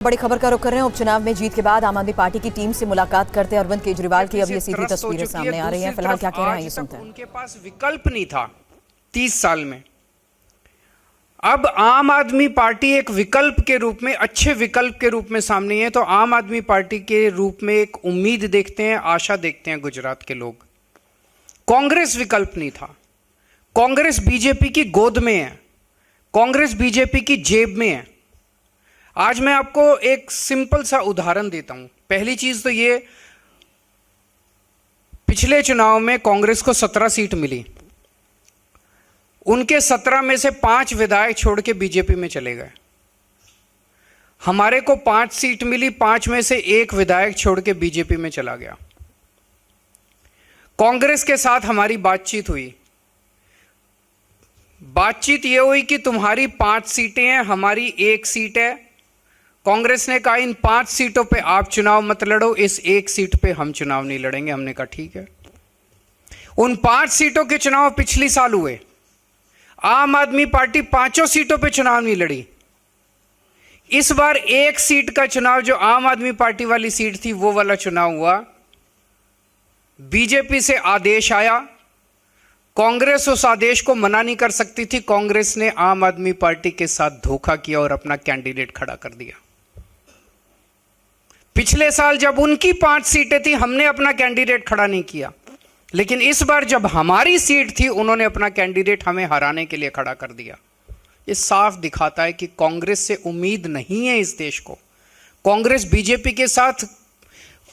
बड़ी खबर का रुख कर रहे हैं। उपचुनाव में जीत के बाद आम आदमी पार्टी की टीम से मुलाकात करते अरविंद केजरीवाल की अब ये सीधी तस्वीरें सामने आ रही हैं। फिलहाल क्या कह रहे हैं ये सुनते हैं। उनके पास विकल्प नहीं था 30 साल में। अब आम आदमी पार्टी एक विकल्प के रूप में, अच्छे विकल्प के रूप में सामने है। तो आम आदमी पार्टी के रूप में एक उम्मीद देखते हैं, आशा देखते हैं गुजरात के लोग। कांग्रेस विकल्प नहीं था। कांग्रेस बीजेपी की गोद में है, कांग्रेस बीजेपी की जेब में है। आज मैं आपको एक सिंपल सा उदाहरण देता हूं। पहली चीज तो ये, पिछले चुनाव में कांग्रेस को 17 सीट मिली। उनके 17 में से 5 विधायक छोड़ के बीजेपी में चले गए। हमारे को 5 सीट मिली, 5 में से 1 विधायक छोड़ के बीजेपी में चला गया। कांग्रेस के साथ हमारी बातचीत हुई। बातचीत यह हुई कि तुम्हारी 5 सीटें हैं, हमारी 1 सीट है। कांग्रेस ने कहा इन 5 सीटों पे आप चुनाव मत लड़ो, इस 1 सीट पे हम चुनाव नहीं लड़ेंगे। हमने कहा ठीक है। उन 5 सीटों के चुनाव पिछली साल हुए। आम आदमी पार्टी 5 सीटों पे चुनाव नहीं लड़ी। इस बार 1 सीट का चुनाव, जो आम आदमी पार्टी वाली सीट थी, वो वाला चुनाव हुआ। बीजेपी से आदेश आया। कांग्रेस उस आदेश को मना नहीं कर सकती थी। कांग्रेस ने आम आदमी पार्टी के साथ धोखा किया और अपना कैंडिडेट खड़ा कर दिया। पिछले साल जब उनकी 5 सीटें थी, हमने अपना कैंडिडेट खड़ा नहीं किया। लेकिन इस बार जब हमारी सीट थी, उन्होंने अपना कैंडिडेट हमें हराने के लिए खड़ा कर दिया। ये साफ दिखाता है कि कांग्रेस से उम्मीद नहीं है इस देश को। कांग्रेस बीजेपी के साथ,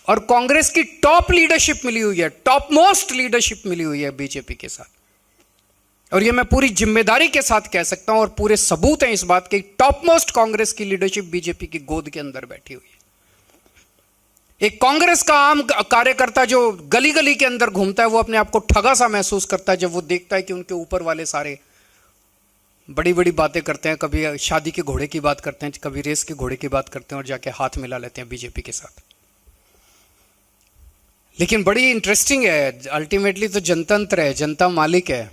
और कांग्रेस की टॉप लीडरशिप मिली हुई है, टॉप मोस्ट लीडरशिप मिली हुई है बीजेपी के साथ। और ये मैं पूरी जिम्मेदारी के साथ कह सकता हूं, और पूरे सबूत हैं इस बात के। टॉप मोस्ट कांग्रेस की लीडरशिप बीजेपी की गोद के अंदर बैठी हुई है। एक कांग्रेस का आम कार्यकर्ता जो गली गली के अंदर घूमता है, वो अपने आप को ठगा सा महसूस करता है जब वो देखता है कि उनके ऊपर वाले सारे बड़ी बड़ी बातें करते हैं। कभी शादी के घोड़े की बात करते हैं, कभी रेस के घोड़े की बात करते हैं, और जाके हाथ मिला लेते हैं बीजेपी के साथ। लेकिन बड़ी इंटरेस्टिंग है, अल्टीमेटली तो जनतंत्र है, जनता मालिक है।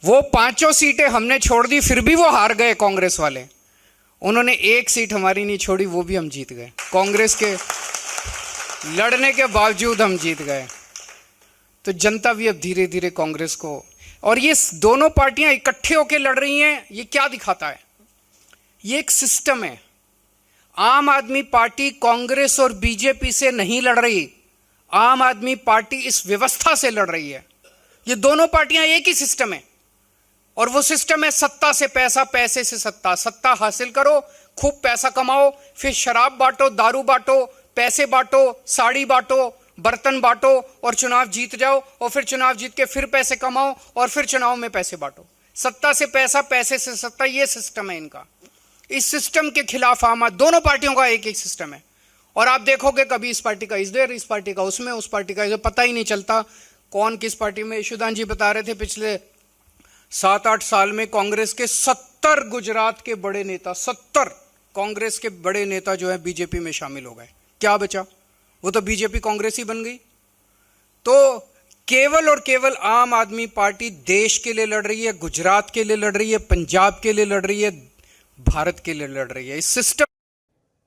वो 5 सीटें हमने छोड़ दी, फिर भी वो हार गए कांग्रेस वाले। उन्होंने 1 सीट हमारी नहीं छोड़ी, वो भी हम जीत गए। कांग्रेस के लड़ने के बावजूद हम जीत गए। तो जनता भी अब धीरे धीरे कांग्रेस को, और ये दोनों पार्टियां इकट्ठे होकर लड़ रही हैं, ये क्या दिखाता है? ये एक सिस्टम है। आम आदमी पार्टी कांग्रेस और बीजेपी से नहीं लड़ रही, आम आदमी पार्टी इस व्यवस्था से लड़ रही है। ये दोनों पार्टियां एक ही सिस्टम है, और वो सिस्टम है सत्ता से पैसा, पैसे से सत्ता। सत्ता हासिल करो, खूब पैसा कमाओ, फिर शराब बांटो, दारू बांटो, पैसे बांटो, साड़ी बांटो, बर्तन बांटो, और चुनाव जीत जाओ। और फिर चुनाव जीत के फिर पैसे कमाओ, और फिर चुनाव में पैसे बांटो। सत्ता से पैसा, पैसे से सत्ता, ये सिस्टम है इनका। इस सिस्टम के खिलाफ दोनों पार्टियों का एक एक सिस्टम है। और आप देखोगे कभी इस पार्टी का इधर, इस पार्टी का उसमें, उस पार्टी का इधर, पता ही नहीं चलता कौन किस पार्टी में। यशुदान जी बता रहे थे पिछले 7-8 साल में कांग्रेस के 70 गुजरात के बड़े नेता, 70 कांग्रेस के बड़े नेता जो है बीजेपी में शामिल हो गए। क्या बचा? वो तो बीजेपी कांग्रेस ही बन गई। तो केवल और केवल आम आदमी पार्टी देश के लिए लड़ रही है, गुजरात के लिए लड़ रही है, पंजाब के लिए लड़ रही है, भारत के लिए लड़ रही है। इस सिस्टम